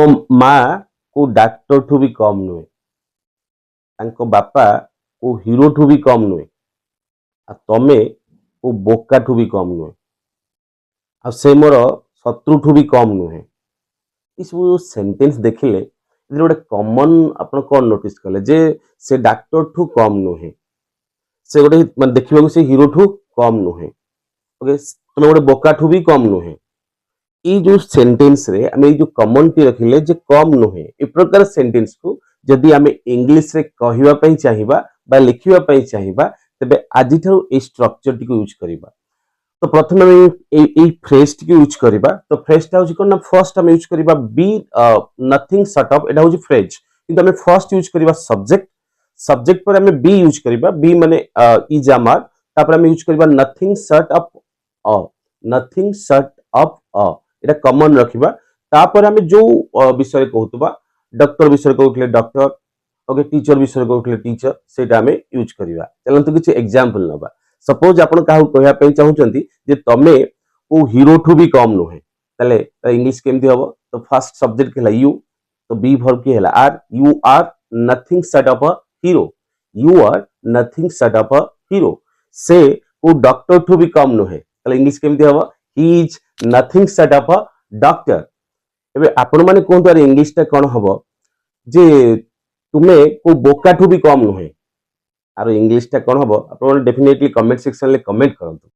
माँ को डाक्टर ठू भी कम नुहे, तांको बापा को हीरो ठू भी कम नुहे, आ तमे को बोका ठू भी कम नुहे, आ से मोर शत्रु ठू भी कम नुहे। ये सब सेंटेंस देखिले गोटे कॉमन आपण कौन नोटिस कले जे से डाक्टर ठू कम नुहे, से गोटे माने देखिबा से हीरो ठू कम नुहे, ओके तमे गोटे बोका ठू भी कम नुहे। ये जो सेंटेंस रे आमे जो कॉमन टी रखिले जे कम नुहे, ए प्रकार सेंटेंस को जदि आमे इंग्लिश रे कहिबा पई चाहिबा बा लिखिबा पई चाहिबा तबे आजि थाउ ए स्ट्रक्चर टी को यूज करिबा। तो प्रथम ए फ्रेज टी यूज करिबा। तो फ्रेज टा होची कोन ना फर्स्ट हम यूज करिबा बी नथिंग शॉर्ट ऑफ, एटा होची फ्रेज, किंतु हमें फर्स्ट यूज करिबा सब्जेक्ट, सब्जेक्ट पर हमें बी यूज करिबा, बी माने इज आमार, तापर हम यूज करिबा nothing short of a, nothing short of a, Etah common रखिबा। तापर हमें जो विषय कहउतबा डॉक्टर विषय कहउतले डॉक्टर, ओके टीचर विषय कहउतले टीचर, सेटा हमें यूज करिबा। चलंतु किछ एग्जांपल नबा। सपोज आपण काहू कहया पई चाहुचंती जे तमे को हीरो ठू भी कम नुहे, तले इंग्लिश केमती हबो? तो फर्स्ट सब्जेक्ट केला यू, तो बी वर्ब के हला are, you are nothing short of a hero, you are nothing short of a hero. से को डॉक्टर ठू भी कम नुहे, तले इंग्लिश केमती हबो? He is nothing short of a doctor. एबे आपण माने कोन तार इंग्लिश ता कोन हबो जे तुमे को बोका ठू भी कम नुहे, आरो इंग्लिश टा कोन हबो? आपण डेफिनेटली कमेंट सेक्शन ले कमेंट करंतु।